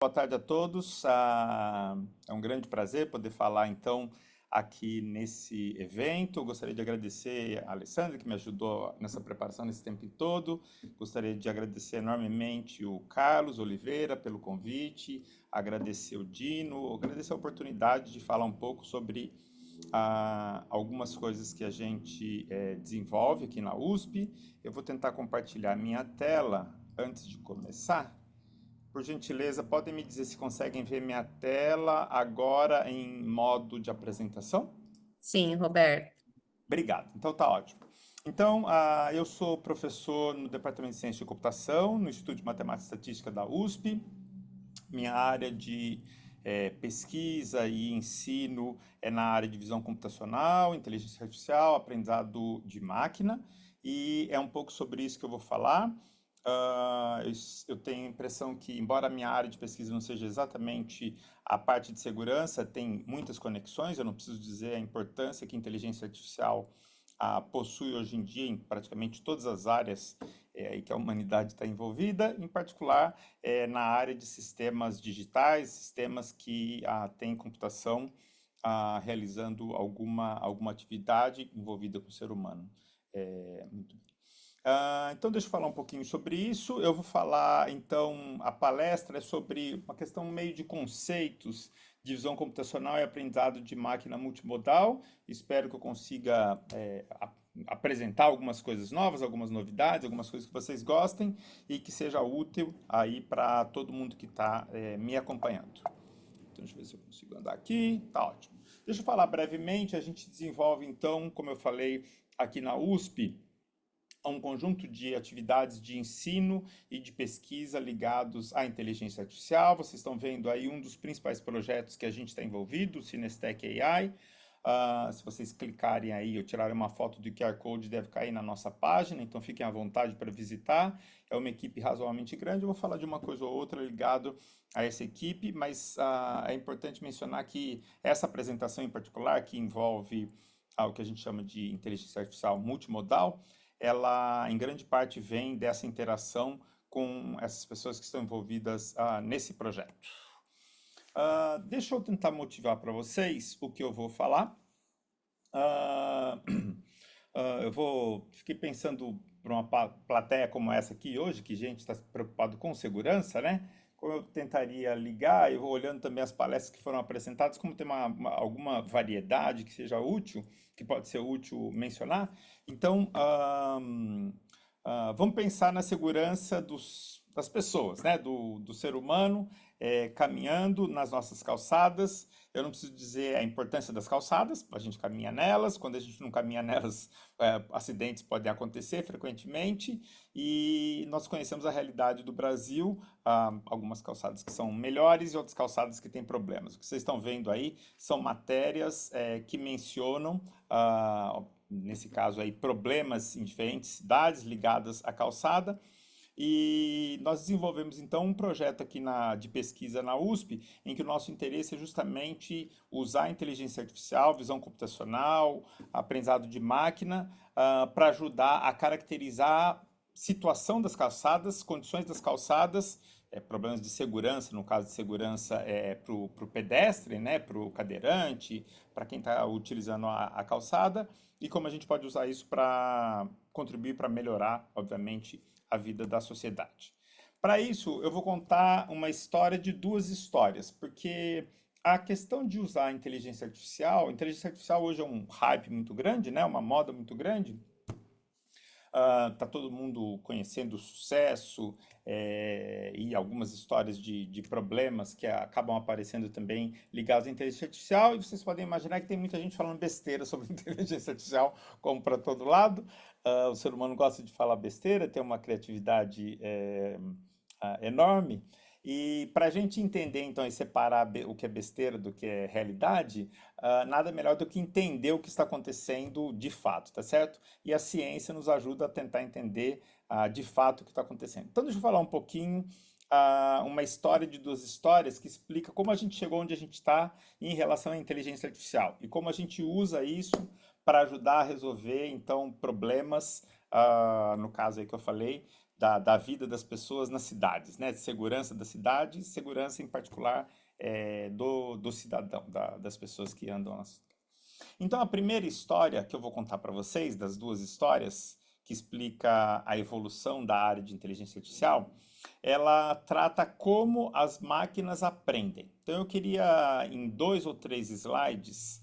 Boa tarde a todos. É um grande prazer poder falar então aqui nesse evento. Gostaria de agradecer a Alessandra que me ajudou nessa preparação nesse tempo todo. Gostaria de agradecer enormemente o Carlos Oliveira pelo convite, agradecer o Dino, agradecer a oportunidade de falar um pouco sobre algumas coisas que a gente desenvolve aqui na USP. Eu vou tentar compartilhar minha tela antes de começar. Por gentileza, podem me dizer se conseguem ver minha tela agora em modo de apresentação? Sim, Roberto. Obrigado, então tá ótimo. Então, eu sou professor no Departamento de Ciência de Computação, no Instituto de Matemática e Estatística da USP. Minha área de pesquisa e ensino é na área de visão computacional, inteligência artificial, aprendizado de máquina, e é um pouco sobre isso que eu vou falar. Eu tenho a impressão que, embora a minha área de pesquisa não seja exatamente a parte de segurança, tem muitas conexões. Eu não preciso dizer a importância que a inteligência artificial possui hoje em dia em praticamente todas as áreas em que a humanidade está envolvida, em particular na área de sistemas digitais, sistemas que têm computação realizando alguma atividade envolvida com o ser humano. Muito bem. Então, deixa eu falar um pouquinho sobre isso. Eu vou falar, então, a palestra é sobre uma questão meio de conceitos de visão computacional e aprendizado de máquina multimodal. Espero que eu consiga apresentar algumas coisas novas, algumas novidades, algumas coisas que vocês gostem e que seja útil aí para todo mundo que está me acompanhando. Então, deixa eu ver se eu consigo andar aqui. Tá ótimo. Deixa eu falar brevemente. A gente desenvolve, então, como eu falei aqui na USP, a um conjunto de atividades de ensino e de pesquisa ligados à inteligência artificial. Vocês estão vendo aí um dos principais projetos que a gente está envolvido, o Cinestec AI. Se vocês clicarem aí ou tirarem uma foto do QR Code, deve cair na nossa página, então fiquem à vontade para visitar. É uma equipe razoavelmente grande. Eu vou falar de uma coisa ou outra ligado a essa equipe, mas é importante mencionar que essa apresentação em particular, que envolve o que a gente chama de inteligência artificial multimodal, ela em grande parte vem dessa interação com essas pessoas que estão envolvidas nesse projeto. Deixa eu tentar motivar para vocês o que eu vou falar. Ah, fiquei pensando para uma plateia como essa aqui hoje, que gente está preocupado com segurança, né? Como eu tentaria ligar, eu vou olhando também as palestras que foram apresentadas, como tem alguma variedade que seja útil, que pode ser útil mencionar. Então, vamos pensar na segurança das pessoas, né? Do ser humano caminhando nas nossas calçadas. Eu não preciso dizer a importância das calçadas, a gente caminha nelas, quando a gente não caminha nelas, acidentes podem acontecer frequentemente, e nós conhecemos a realidade do Brasil, algumas calçadas que são melhores e outras calçadas que têm problemas. O que vocês estão vendo aí são matérias que mencionam, nesse caso aí, problemas em diferentes cidades ligadas à calçada. E nós desenvolvemos então um projeto aqui de pesquisa na USP, em que o nosso interesse é justamente usar a inteligência artificial, visão computacional, aprendizado de máquina, para ajudar a caracterizar situação das calçadas, condições das calçadas, problemas de segurança, no caso de segurança para o pedestre, né, para o cadeirante, para quem está utilizando a calçada, e como a gente pode usar isso para contribuir para melhorar, obviamente, a vida da sociedade. Para isso, eu vou contar uma história de duas histórias, porque a questão de usar a inteligência artificial hoje é um hype muito grande, né? Uma moda muito grande. Tá todo mundo conhecendo o sucesso e algumas histórias de problemas que acabam aparecendo também ligados à inteligência artificial, e vocês podem imaginar que tem muita gente falando besteira sobre inteligência artificial, como para todo lado. O ser humano gosta de falar besteira, tem uma criatividade enorme. E para a gente entender, então, e separar o que é besteira do que é realidade, nada melhor do que entender o que está acontecendo de fato, tá certo? E a ciência nos ajuda a tentar entender de fato o que está acontecendo. Então, deixa eu falar um pouquinho, uma história de duas histórias que explica como a gente chegou onde a gente está em relação à inteligência artificial e como a gente usa isso para ajudar a resolver, então, problemas no caso aí que eu falei, da vida das pessoas nas cidades, né? De segurança da cidade, segurança em particular do cidadão, das pessoas que andam nas. Então, a primeira história que eu vou contar para vocês, das duas histórias, que explica a evolução da área de inteligência artificial, ela trata como as máquinas aprendem. Então, eu queria, em 2 ou 3 slides,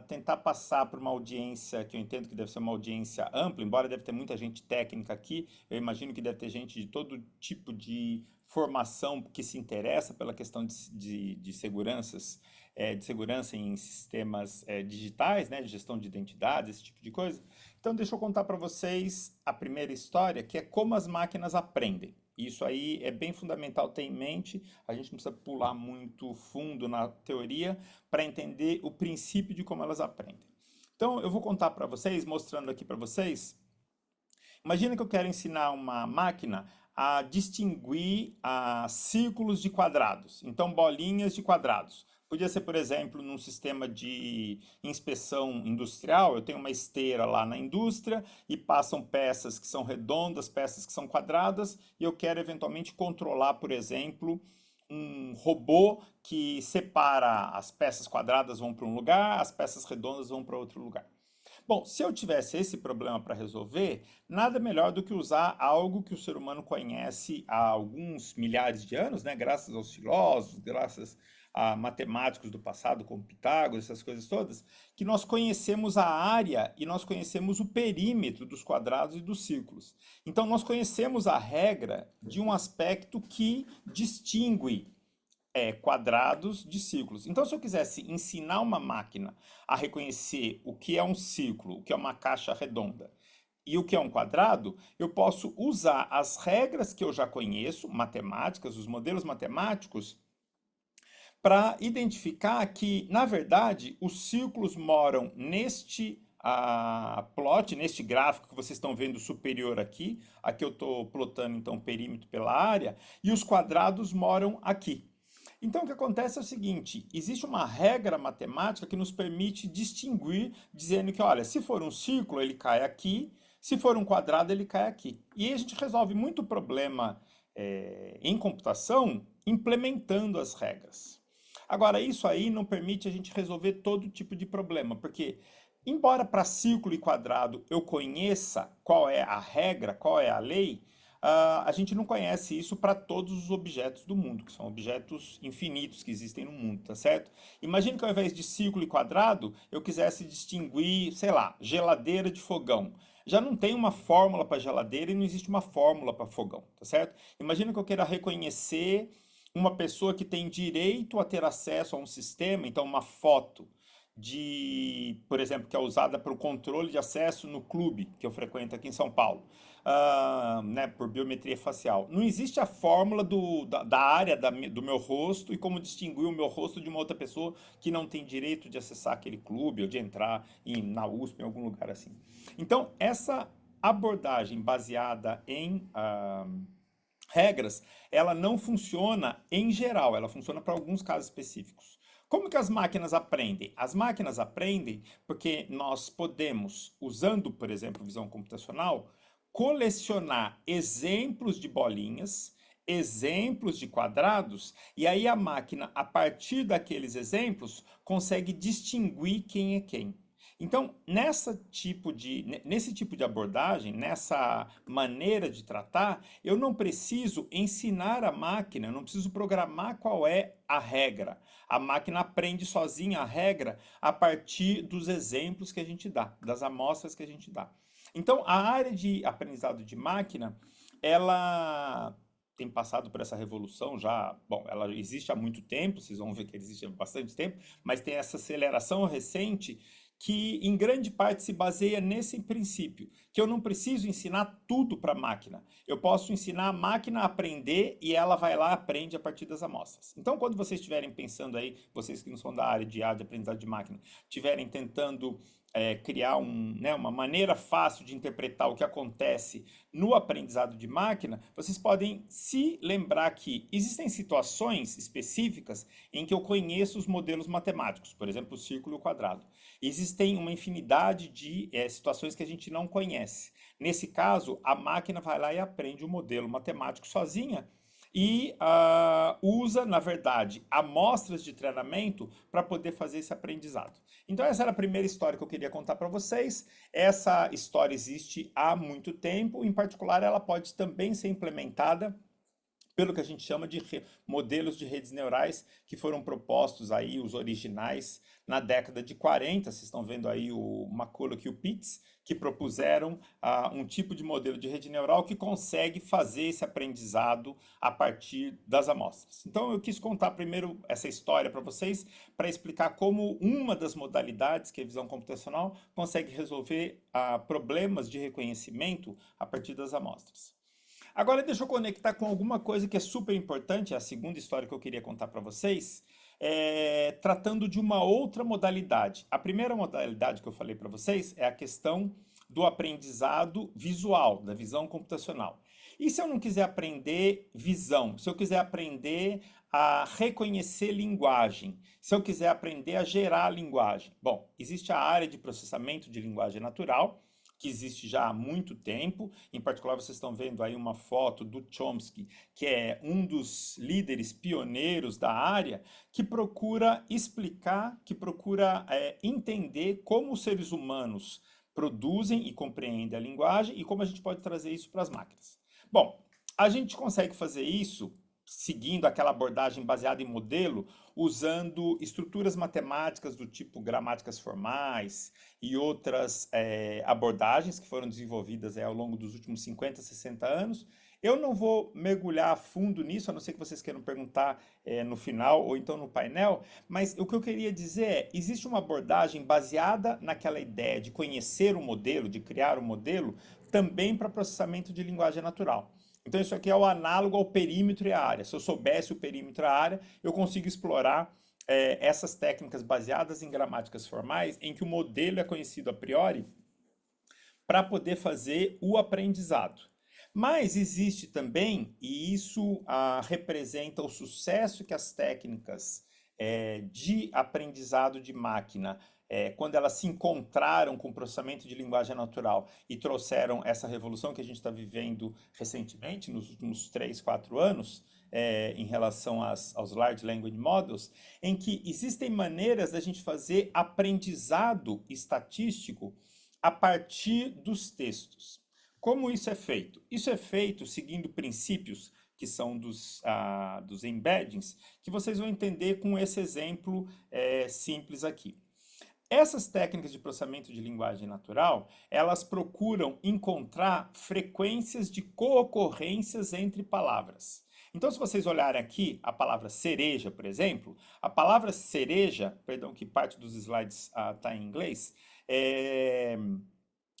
tentar passar para uma audiência que eu entendo que deve ser uma audiência ampla, embora deve ter muita gente técnica aqui, eu imagino que deve ter gente de todo tipo de formação que se interessa pela questão de seguranças, de segurança em sistemas digitais, né, de gestão de identidades, esse tipo de coisa. Então, deixa eu contar para vocês a primeira história, que é como as máquinas aprendem. Isso aí é bem fundamental ter em mente, a gente não precisa pular muito fundo na teoria para entender o princípio de como elas aprendem. Então, eu vou contar para vocês, mostrando aqui para vocês. Imagina que eu quero ensinar uma máquina a distinguir círculos de quadrados, então bolinhas de quadrados. Podia ser, por exemplo, num sistema de inspeção industrial, eu tenho uma esteira lá na indústria e passam peças que são redondas, peças que são quadradas, e eu quero eventualmente controlar, por exemplo, um robô que separa as peças quadradas vão para um lugar, as peças redondas vão para outro lugar. Bom, se eu tivesse esse problema para resolver, nada melhor do que usar algo que o ser humano conhece há alguns milhares de anos, né? Graças aos filósofos, graças a matemáticos do passado, como Pitágoras, essas coisas todas, que nós conhecemos a área e nós conhecemos o perímetro dos quadrados e dos círculos. Então, nós conhecemos a regra de um aspecto que distingue quadrados de círculos. Então, se eu quisesse ensinar uma máquina a reconhecer o que é um círculo, o que é uma caixa redonda e o que é um quadrado, eu posso usar as regras que eu já conheço, matemáticas, os modelos matemáticos, para identificar que, na verdade, os círculos moram neste plot, neste gráfico que vocês estão vendo superior aqui. Aqui eu estou plotando, então, o perímetro pela área, e os quadrados moram aqui. Então, o que acontece é o seguinte, existe uma regra matemática que nos permite distinguir, dizendo que, olha, se for um círculo, ele cai aqui, se for um quadrado, ele cai aqui. E aí a gente resolve muito problema em computação implementando as regras. Agora, isso aí não permite a gente resolver todo tipo de problema, porque, embora para círculo e quadrado eu conheça qual é a regra, qual é a lei, a gente não conhece isso para todos os objetos do mundo, que são objetos infinitos que existem no mundo, tá certo? Imagina que ao invés de círculo e quadrado, eu quisesse distinguir, sei lá, geladeira de fogão. Já não tem uma fórmula para geladeira e não existe uma fórmula para fogão, tá certo? Imagina que eu queira reconhecer uma pessoa que tem direito a ter acesso a um sistema, então uma foto por exemplo, que é usada para o controle de acesso no clube que eu frequento aqui em São Paulo, né, por biometria facial. Não existe a fórmula da área do meu rosto e como distinguir o meu rosto de uma outra pessoa que não tem direito de acessar aquele clube ou de entrar na USP, em algum lugar assim. Então, essa abordagem baseada em regras, ela não funciona em geral, ela funciona para alguns casos específicos. Como que as máquinas aprendem? As máquinas aprendem porque nós podemos, usando, por exemplo, visão computacional, colecionar exemplos de bolinhas, exemplos de quadrados, e aí a máquina, a partir daqueles exemplos, consegue distinguir quem é quem. Então, nesse tipo de abordagem, nessa maneira de tratar, eu não preciso ensinar a máquina, eu não preciso programar qual é a regra. A máquina aprende sozinha a regra a partir dos exemplos que a gente dá, das amostras que a gente dá. Então, a área de aprendizado de máquina, ela tem passado por essa revolução já, bom, ela existe há muito tempo, vocês vão ver que ela existe há bastante tempo, mas tem essa aceleração recente que em grande parte se baseia nesse princípio, que eu não preciso ensinar tudo para a máquina. Eu posso ensinar a máquina a aprender e ela vai lá e aprende a partir das amostras. Então, quando vocês estiverem pensando aí, vocês que não são da área de aprendizado de máquina, estiverem tentando criar né, uma maneira fácil de interpretar o que acontece no aprendizado de máquina, vocês podem se lembrar que existem situações específicas em que eu conheço os modelos matemáticos, por exemplo, o círculo e o quadrado. Existem uma infinidade de situações que a gente não conhece. Nesse caso, a máquina vai lá e aprende o modelo matemático sozinha e usa, na verdade, amostras de treinamento para poder fazer esse aprendizado. Então essa era a primeira história que eu queria contar para vocês. Essa história existe há muito tempo, em particular ela pode também ser implementada pelo que a gente chama de modelos de redes neurais que foram propostos aí, os originais, na década de 40. Vocês estão vendo aí o McCulloch e o Pitts, que propuseram um tipo de modelo de rede neural que consegue fazer esse aprendizado a partir das amostras. Então eu quis contar primeiro essa história para vocês, para explicar como uma das modalidades, que é a visão computacional, consegue resolver problemas de reconhecimento a partir das amostras. Agora deixa eu conectar com alguma coisa que é super importante, é a segunda história que eu queria contar para vocês, tratando de uma outra modalidade. A primeira modalidade que eu falei para vocês é a questão do aprendizado visual, da visão computacional. E se eu não quiser aprender visão, se eu quiser aprender a reconhecer linguagem, se eu quiser aprender a gerar linguagem? Bom, existe a área de processamento de linguagem natural, que existe já há muito tempo. Em particular, vocês estão vendo aí uma foto do Chomsky, que é um dos líderes pioneiros da área, que procura explicar, que procura entender como os seres humanos produzem e compreendem a linguagem e como a gente pode trazer isso para as máquinas. Bom, a gente consegue fazer isso seguindo aquela abordagem baseada em modelo, usando estruturas matemáticas do tipo gramáticas formais e outras abordagens que foram desenvolvidas ao longo dos últimos 50, 60 anos. Eu não vou mergulhar a fundo nisso, a não ser que vocês queiram perguntar no final ou então no painel, mas o que eu queria dizer é, existe uma abordagem baseada naquela ideia de conhecer o modelo, de criar o modelo, também para processamento de linguagem natural. Então isso aqui é o análogo ao perímetro e à área. Se eu soubesse o perímetro e a área, eu consigo explorar essas técnicas baseadas em gramáticas formais, em que o modelo é conhecido a priori, para poder fazer o aprendizado. Mas existe também, e isso representa o sucesso que as técnicas de aprendizado de máquina, quando elas se encontraram com o processamento de linguagem natural e trouxeram essa revolução que a gente está vivendo recentemente, nos últimos 3, 4 anos, em relação aos Large Language Models, em que existem maneiras da gente fazer aprendizado estatístico a partir dos textos. Como isso é feito? Isso é feito seguindo princípios que são dos embeddings, que vocês vão entender com esse exemplo simples aqui. Essas técnicas de processamento de linguagem natural, elas procuram encontrar frequências de coocorrências entre palavras. Então, se vocês olharem aqui a palavra cereja, por exemplo, a palavra cereja, perdão que parte dos slides está em inglês,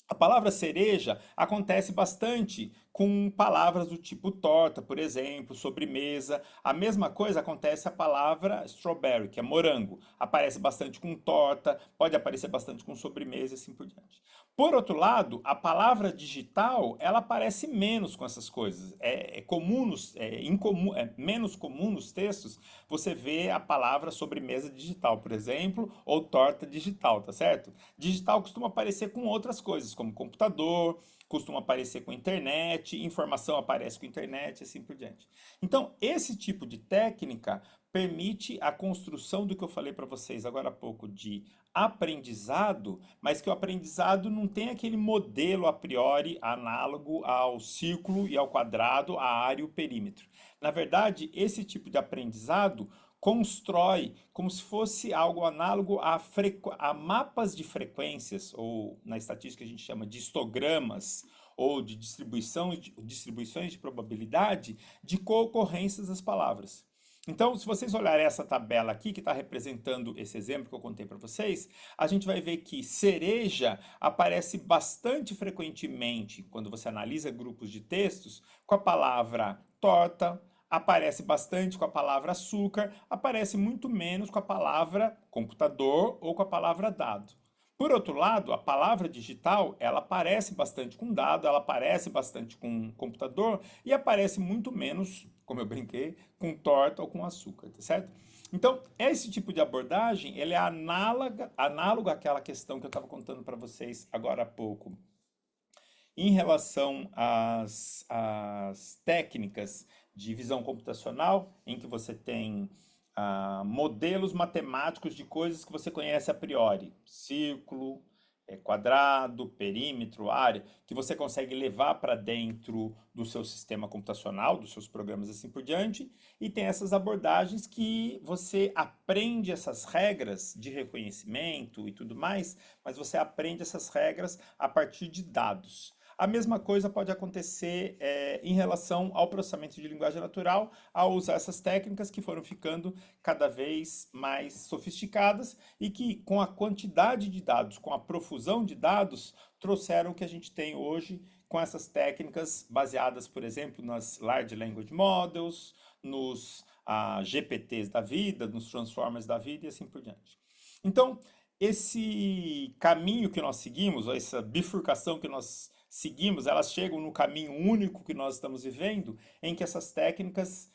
a palavra cereja acontece bastante com palavras do tipo torta, por exemplo, sobremesa. A mesma coisa acontece a palavra strawberry, que é morango. Aparece bastante com torta, pode aparecer bastante com sobremesa e assim por diante. Por outro lado, a palavra digital, ela aparece menos com essas coisas. Menos comum nos textos você vê a palavra sobremesa digital, por exemplo, ou torta digital, tá certo? Digital costuma aparecer com outras coisas, como computador, costuma aparecer com internet, informação aparece com internet e assim por diante. Então, esse tipo de técnica permite a construção do que eu falei para vocês agora há pouco de aprendizado, mas que o aprendizado não tem aquele modelo a priori análogo ao círculo e ao quadrado, à área e o perímetro. Na verdade, esse tipo de aprendizado constrói como se fosse algo análogo a mapas de frequências, ou na estatística a gente chama de histogramas, ou de distribuições de probabilidade de coocorrências das palavras. Então, se vocês olharem essa tabela aqui, que está representando esse exemplo que eu contei para vocês, a gente vai ver que cereja aparece bastante frequentemente, quando você analisa grupos de textos, com a palavra torta, aparece bastante com a palavra açúcar, aparece muito menos com a palavra computador ou com a palavra dado. Por outro lado, a palavra digital, ela aparece bastante com dado, ela aparece bastante com computador e aparece muito menos, como eu brinquei, com torta ou com açúcar, tá certo? Então, esse tipo de abordagem, ele é análogo àquela questão que eu estava contando para vocês agora há pouco, em relação às técnicas de visão computacional, em que você tem modelos matemáticos de coisas que você conhece a priori, círculo, quadrado, perímetro, área, que você consegue levar para dentro do seu sistema computacional, dos seus programas assim por diante, e tem essas abordagens que você aprende essas regras de reconhecimento e tudo mais, mas você aprende essas regras a partir de dados. A mesma coisa pode acontecer em relação ao processamento de linguagem natural, ao usar essas técnicas que foram ficando cada vez mais sofisticadas e que, com a quantidade de dados, com a profusão de dados, trouxeram o que a gente tem hoje com essas técnicas baseadas, por exemplo, nas Large Language Models, nos GPTs da vida, nos Transformers da vida e assim por diante. Então, esse caminho que nós seguimos, essa bifurcação que nós seguimos, elas chegam no caminho único que nós estamos vivendo, em que essas técnicas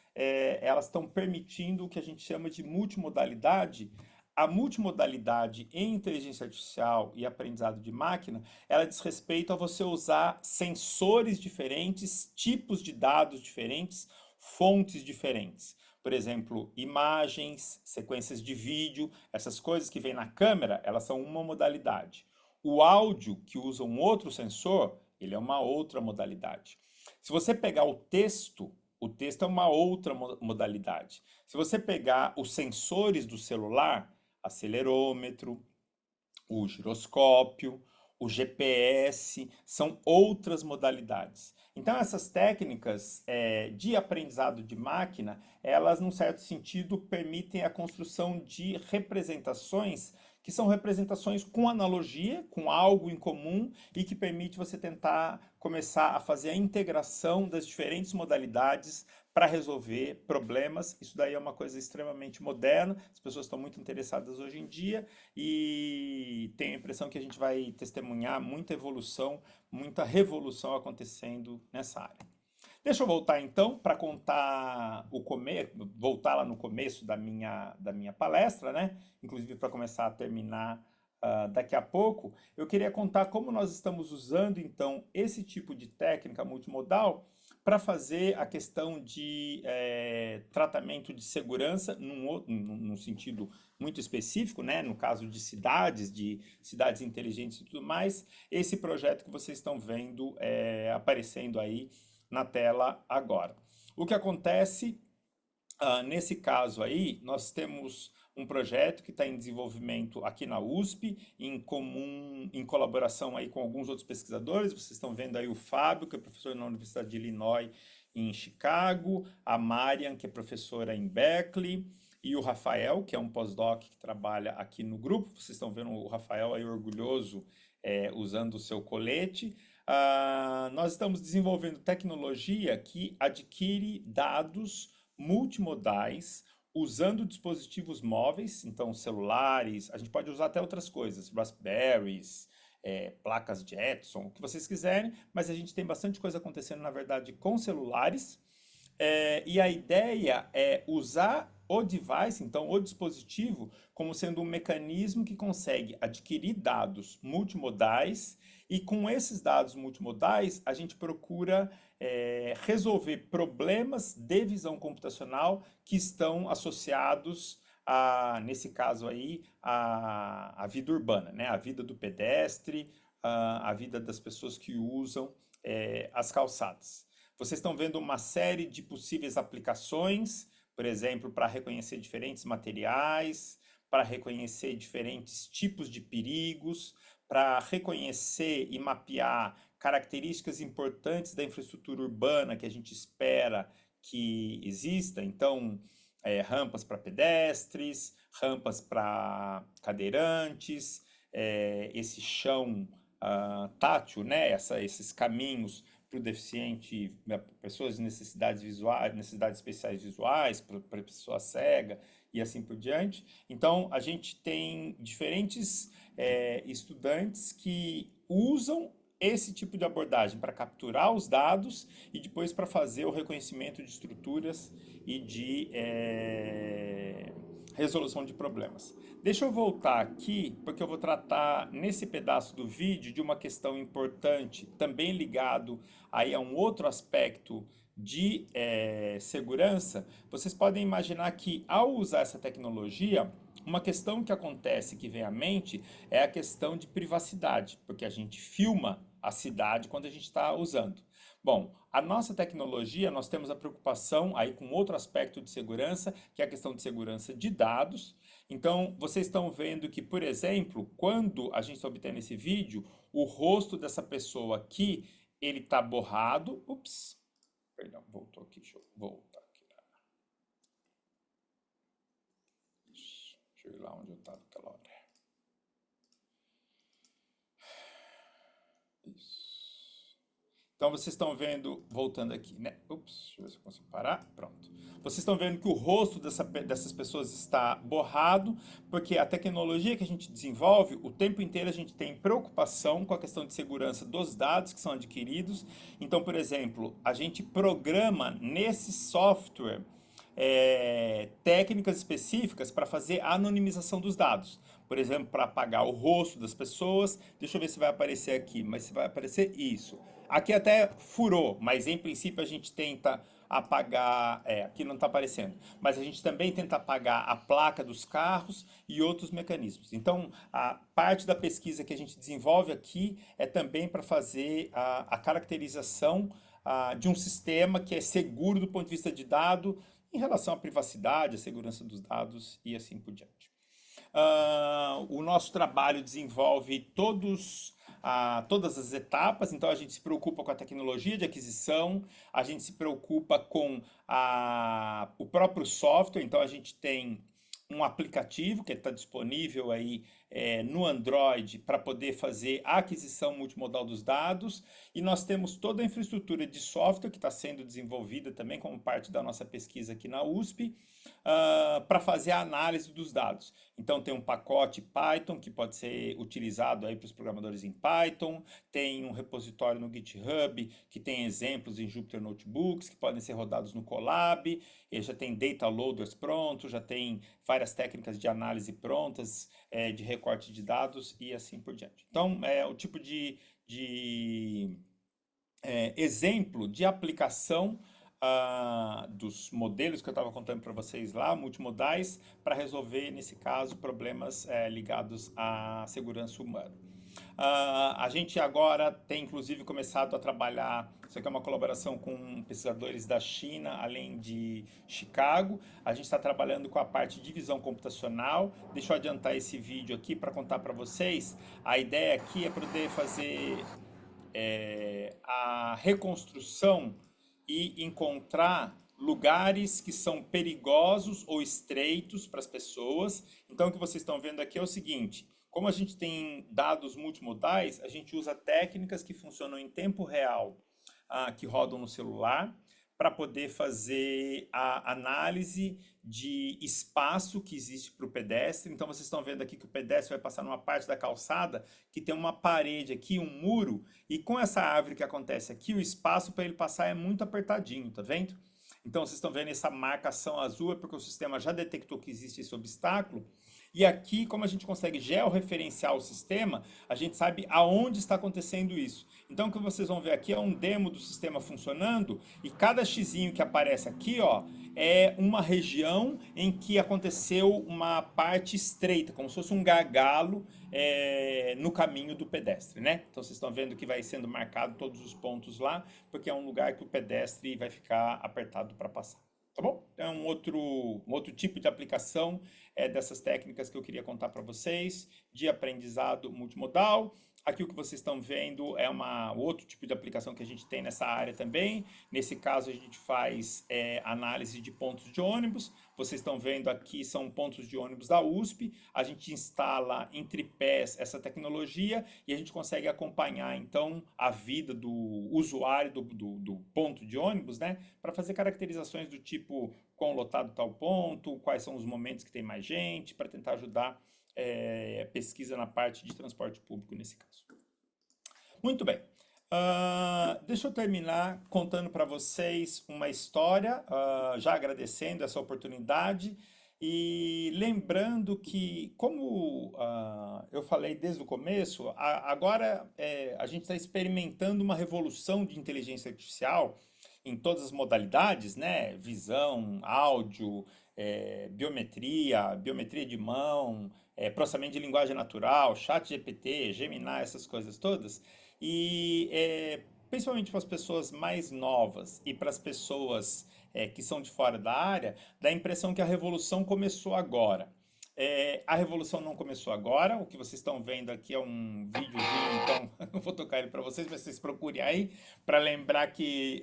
elas estão permitindo o que a gente chama de multimodalidade. A multimodalidade em inteligência artificial e aprendizado de máquina, ela diz respeito a você usar sensores diferentes, tipos de dados diferentes, fontes diferentes. Por exemplo, imagens, sequências de vídeo, essas coisas que vêm na câmera, elas são uma modalidade. O áudio, que usa um outro sensor, ele é uma outra modalidade. Se você pegar o texto é uma outra modalidade. Se você pegar os sensores do celular, acelerômetro, o giroscópio, o GPS, são outras modalidades. Então, essas técnicas de aprendizado de máquina, elas, num certo sentido, permitem a construção de representações que são representações com analogia, com algo em comum e que permite você tentar começar a fazer a integração das diferentes modalidades para resolver problemas. Isso daí é uma coisa extremamente moderna, as pessoas estão muito interessadas hoje em dia e tenho a impressão que a gente vai testemunhar muita evolução, muita revolução acontecendo nessa área. Deixa eu voltar então para contar voltar lá no começo da minha palestra, né? Inclusive para começar a terminar daqui a pouco. Eu queria contar como nós estamos usando então esse tipo de técnica multimodal para fazer a questão de tratamento de segurança num sentido muito específico, né? No caso de cidades inteligentes e tudo mais. Esse projeto que vocês estão vendo aparecendo aí na tela agora. O que acontece nesse caso aí, nós temos um projeto que está em desenvolvimento aqui na USP, em colaboração aí com alguns outros pesquisadores. Vocês estão vendo aí o Fábio, que é professor na Universidade de Illinois em Chicago, a Marian, que é professora em Berkeley, e o Rafael, que é um pós-doc que trabalha aqui no grupo. Vocês estão vendo o Rafael aí orgulhoso usando o seu colete. Nós estamos desenvolvendo tecnologia que adquire dados multimodais usando dispositivos móveis, então celulares, a gente pode usar até outras coisas, Raspberries, placas Jetson, o que vocês quiserem, mas a gente tem bastante coisa acontecendo, na verdade, com celulares, e a ideia é usar o device, então o dispositivo, como sendo um mecanismo que consegue adquirir dados multimodais e com esses dados multimodais a gente procura resolver problemas de visão computacional que estão associados nesse caso aí, a vida urbana, né? A vida do pedestre, a vida das pessoas que usam as calçadas. Vocês estão vendo uma série de possíveis aplicações, por exemplo, para reconhecer diferentes materiais, para reconhecer diferentes tipos de perigos, para reconhecer e mapear características importantes da infraestrutura urbana que a gente espera que exista. Então, rampas para pedestres, rampas para cadeirantes, esse chão tátil, né? Esses caminhos para o deficiente, pessoas de necessidades visuais, necessidades especiais visuais, para pessoa cega e assim por diante. Então, a gente tem diferentes estudantes que usam esse tipo de abordagem para capturar os dados e depois para fazer o reconhecimento de estruturas e de resolução de problemas. Deixa eu voltar aqui, porque eu vou tratar nesse pedaço do vídeo de uma questão importante, também ligado aí a um outro aspecto de segurança. Vocês podem imaginar que ao usar essa tecnologia, uma questão que acontece, que vem à mente, é a questão de privacidade, porque a gente filma a cidade quando a gente está usando. Bom, a nossa tecnologia, nós temos a preocupação aí com outro aspecto de segurança, que é a questão de segurança de dados. Então, vocês estão vendo que, por exemplo, quando a gente está obtendo esse vídeo, o rosto dessa pessoa aqui, ele está borrado. Ups, perdão, voltou aqui, deixa eu voltar aqui. Deixa eu ir lá onde eu estava aquela hora. Isso. Então vocês estão vendo, voltando aqui, né? Ups, deixa eu ver se eu consigo parar. Pronto. Vocês estão vendo que o rosto dessas pessoas está borrado, porque a tecnologia que a gente desenvolve, o tempo inteiro a gente tem preocupação com a questão de segurança dos dados que são adquiridos. Então, por exemplo, a gente programa nesse software técnicas específicas para fazer a anonimização dos dados. Por exemplo, para apagar o rosto das pessoas. Deixa eu ver se vai aparecer aqui, mas se vai aparecer isso. Aqui até furou, mas em princípio a gente tenta apagar, aqui não está aparecendo, mas a gente também tenta apagar a placa dos carros e outros mecanismos. Então, a parte da pesquisa que a gente desenvolve aqui é também para fazer a caracterização de um sistema que é seguro do ponto de vista de dado em relação à privacidade, à segurança dos dados e assim por diante. O nosso trabalho desenvolve todas as etapas, então a gente se preocupa com a tecnologia de aquisição, a gente se preocupa com o próprio software, então a gente tem um aplicativo que está disponível aí no Android para poder fazer a aquisição multimodal dos dados, e nós temos toda a infraestrutura de software que está sendo desenvolvida também como parte da nossa pesquisa aqui na USP, para fazer a análise dos dados. Então tem um pacote Python que pode ser utilizado aí para os programadores em Python, tem um repositório no GitHub que tem exemplos em Jupyter Notebooks que podem ser rodados no Colab, e já tem data loaders prontos, já tem várias técnicas de análise prontas, de recorte de dados e assim por diante. Então é o tipo de exemplo de aplicação dos modelos que eu estava contando para vocês lá, multimodais, para resolver, nesse caso, problemas ligados à segurança humana. A gente agora tem, inclusive, começado a trabalhar, isso aqui é uma colaboração com pesquisadores da China, além de Chicago. A gente está trabalhando com a parte de visão computacional. Deixa eu adiantar esse vídeo aqui para contar para vocês. A ideia aqui é poder fazer a reconstrução e encontrar lugares que são perigosos ou estreitos para as pessoas. Então, o que vocês estão vendo aqui é o seguinte: como a gente tem dados multimodais, a gente usa técnicas que funcionam em tempo real, que rodam no celular, para poder fazer a análise de espaço que existe para o pedestre. Então, vocês estão vendo aqui que o pedestre vai passar numa parte da calçada que tem uma parede aqui, um muro, e com essa árvore que acontece aqui, o espaço para ele passar é muito apertadinho, tá vendo? Então, vocês estão vendo essa marcação azul, é porque o sistema já detectou que existe esse obstáculo. E aqui, como a gente consegue georreferenciar o sistema, a gente sabe aonde está acontecendo isso. Então, o que vocês vão ver aqui é um demo do sistema funcionando, e cada xizinho que aparece aqui, ó, é uma região em que aconteceu uma parte estreita, como se fosse um gargalo no caminho do pedestre, né? Então, vocês estão vendo que vai sendo marcado todos os pontos lá, porque é um lugar que o pedestre vai ficar apertado para passar. Tá bom? É um outro tipo de aplicação dessas técnicas que eu queria contar para vocês, de aprendizado multimodal. Aqui o que vocês estão vendo é outro tipo de aplicação que a gente tem nessa área também. Nesse caso, a gente faz análise de pontos de ônibus. Vocês estão vendo aqui, são pontos de ônibus da USP. A gente instala em tripés essa tecnologia e a gente consegue acompanhar, então, a vida do usuário do ponto de ônibus, né? Para fazer caracterizações do tipo quão lotado está o ponto, quais são os momentos que tem mais gente, para tentar ajudar pesquisa na parte de transporte público nesse caso. Muito bem. Deixa eu terminar contando para vocês uma história, já agradecendo essa oportunidade e lembrando que, como eu falei desde o começo, agora a gente está experimentando uma revolução de inteligência artificial em todas as modalidades, né? Visão, áudio, biometria de mão, processamento de linguagem natural, chat GPT, Gemini, essas coisas todas. E principalmente para as pessoas mais novas e para as pessoas que são de fora da área, dá a impressão que a revolução começou agora. A revolução não começou agora, o que vocês estão vendo aqui é um videozinho, então eu vou tocar ele para vocês, mas vocês procurem aí, para lembrar que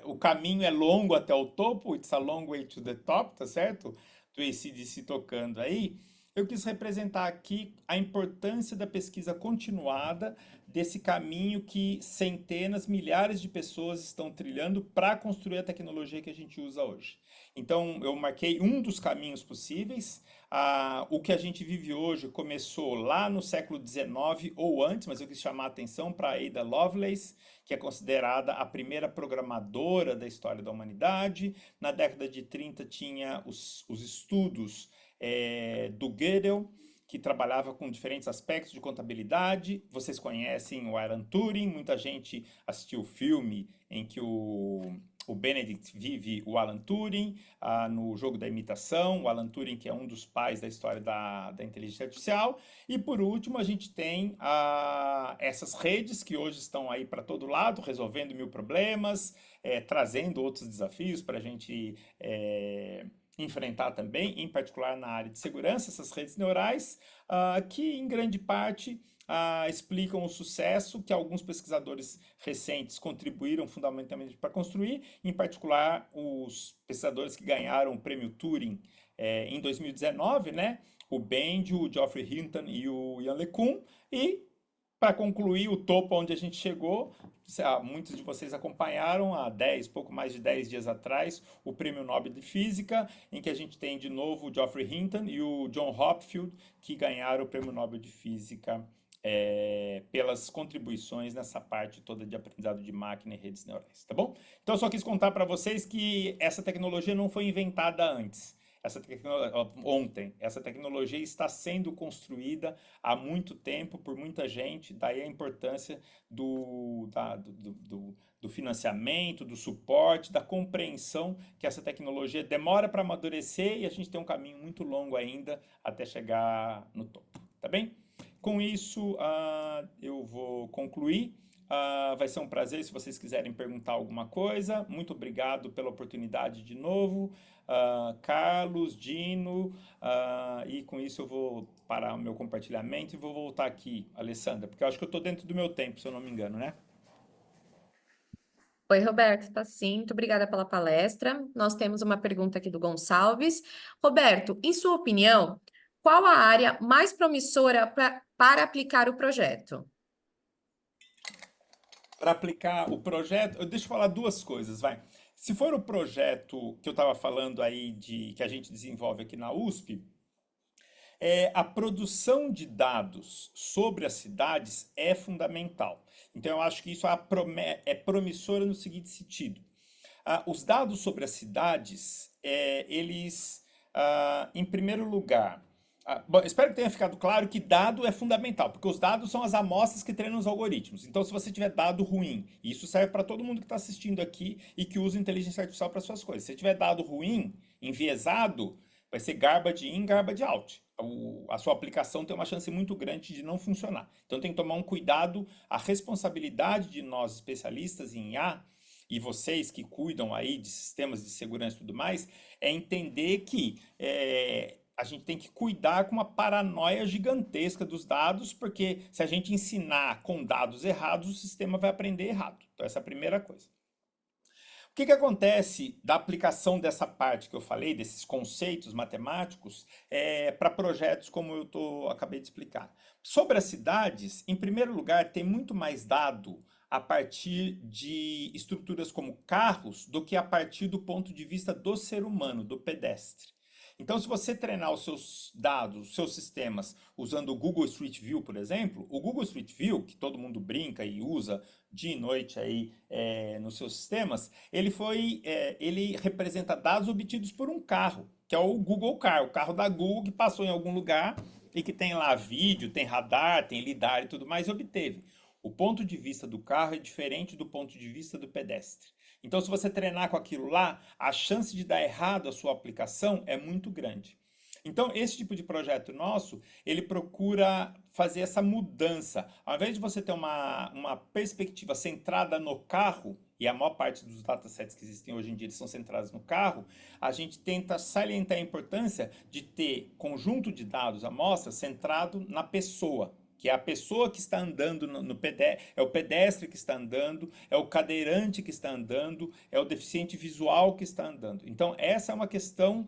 o caminho é longo até o topo, it's a long way to the top, tá certo? Do AC/DC tocando aí. Eu quis representar aqui a importância da pesquisa continuada, desse caminho que centenas, milhares de pessoas estão trilhando para construir a tecnologia que a gente usa hoje. Então, eu marquei um dos caminhos possíveis. O que a gente vive hoje começou lá no século XIX ou antes, mas eu quis chamar a atenção para a Ada Lovelace, que é considerada a primeira programadora da história da humanidade. Na década de 30 tinha os estudos do Gödel, que trabalhava com diferentes aspectos de contabilidade. Vocês conhecem o Alan Turing, muita gente assistiu o filme em que o Benedict vive o Alan Turing, no jogo da imitação, o Alan Turing, que é um dos pais da história da inteligência artificial. E por último, a gente tem essas redes que hoje estão aí para todo lado, resolvendo mil problemas, trazendo outros desafios para a gente enfrentar também, em particular na área de segurança, essas redes neurais, que em grande parte explicam o sucesso que alguns pesquisadores recentes contribuíram fundamentalmente para construir, em particular os pesquisadores que ganharam o prêmio Turing em 2019, né? O Bendio, o Geoffrey Hinton e o Ian LeCun, e para concluir o topo onde a gente chegou, muitos de vocês acompanharam há pouco mais de 10 dias atrás, o Prêmio Nobel de Física, em que a gente tem de novo o Geoffrey Hinton e o John Hopfield, que ganharam o Prêmio Nobel de Física pelas contribuições nessa parte toda de aprendizado de máquina e redes neurais, tá bom? Então eu só quis contar para vocês que essa tecnologia não foi inventada antes. Ontem, essa tecnologia está sendo construída há muito tempo por muita gente, daí a importância do financiamento, do suporte, da compreensão que essa tecnologia demora para amadurecer e a gente tem um caminho muito longo ainda até chegar no topo, tá bem? Com isso, eu vou concluir. Vai ser um prazer se vocês quiserem perguntar alguma coisa. Muito obrigado pela oportunidade de novo. Carlos, Dino, e com isso eu vou parar o meu compartilhamento e vou voltar aqui, Alessandra, porque eu acho que eu estou dentro do meu tempo, se eu não me engano, né? Oi, Roberto, tá sim. Muito obrigada pela palestra. Nós temos uma pergunta aqui do Gonçalves. Roberto, em sua opinião, qual a área mais promissora para aplicar o projeto? Para aplicar o projeto, deixa eu falar duas coisas, vai. Se for o projeto que eu estava falando aí que a gente desenvolve aqui na USP, a produção de dados sobre as cidades é fundamental. Então, eu acho que isso é promissora no seguinte sentido. Os dados sobre as cidades, eles, em primeiro lugar, bom, espero que tenha ficado claro que dado é fundamental, porque os dados são as amostras que treinam os algoritmos. Então, se você tiver dado ruim, e isso serve para todo mundo que está assistindo aqui e que usa inteligência artificial para suas coisas. Se tiver dado ruim, enviesado, vai ser garbage in, garbage out. A sua aplicação tem uma chance muito grande de não funcionar. Então, tem que tomar um cuidado. A responsabilidade de nós, especialistas em IA, e vocês que cuidam aí de sistemas de segurança e tudo mais, é entender que a gente tem que cuidar com uma paranoia gigantesca dos dados, porque se a gente ensinar com dados errados, o sistema vai aprender errado. Então, essa é a primeira coisa. O que acontece da aplicação dessa parte que eu falei, desses conceitos matemáticos, para projetos como acabei de explicar? Sobre as cidades, em primeiro lugar, tem muito mais dado a partir de estruturas como carros do que a partir do ponto de vista do ser humano, do pedestre. Então, se você treinar os seus dados, os seus sistemas, usando o Google Street View, por exemplo, o Google Street View, que todo mundo brinca e usa dia e noite aí nos seus sistemas, ele representa dados obtidos por um carro, que é o Google Car, o carro da Google que passou em algum lugar e que tem lá vídeo, tem radar, tem lidar e tudo mais, e obteve. O ponto de vista do carro é diferente do ponto de vista do pedestre. Então, se você treinar com aquilo lá, a chance de dar errado a sua aplicação é muito grande. Então, esse tipo de projeto nosso, ele procura fazer essa mudança. Ao invés de você ter uma perspectiva centrada no carro, e a maior parte dos datasets que existem hoje em dia eles são centrados no carro, a gente tenta salientar a importância de ter conjunto de dados, amostras, centrado na pessoa. Que é a pessoa que está andando no pedestre, é o pedestre que está andando, é o cadeirante que está andando, é o deficiente visual que está andando. Então, essa é uma questão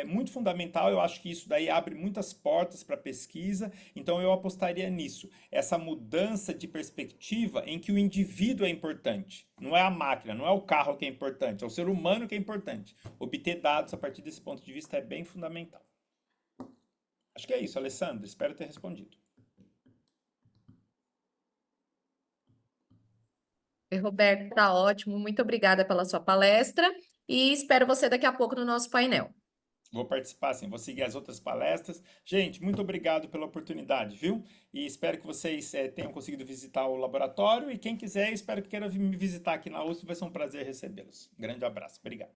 muito fundamental. Eu acho que isso daí abre muitas portas para pesquisa, então eu apostaria nisso. Essa mudança de perspectiva em que o indivíduo é importante, não é a máquina, não é o carro que é importante, é o ser humano que é importante. Obter dados a partir desse ponto de vista é bem fundamental. Acho que é isso, Alessandro. Espero ter respondido. Oi, Roberto, tá ótimo. Muito obrigada pela sua palestra e espero você daqui a pouco no nosso painel. Vou participar sim, vou seguir as outras palestras. Gente, muito obrigado pela oportunidade, viu? E espero que vocês tenham conseguido visitar o laboratório. E quem quiser, espero que queira me visitar aqui na USP, vai ser um prazer recebê-los. Um grande abraço, obrigado.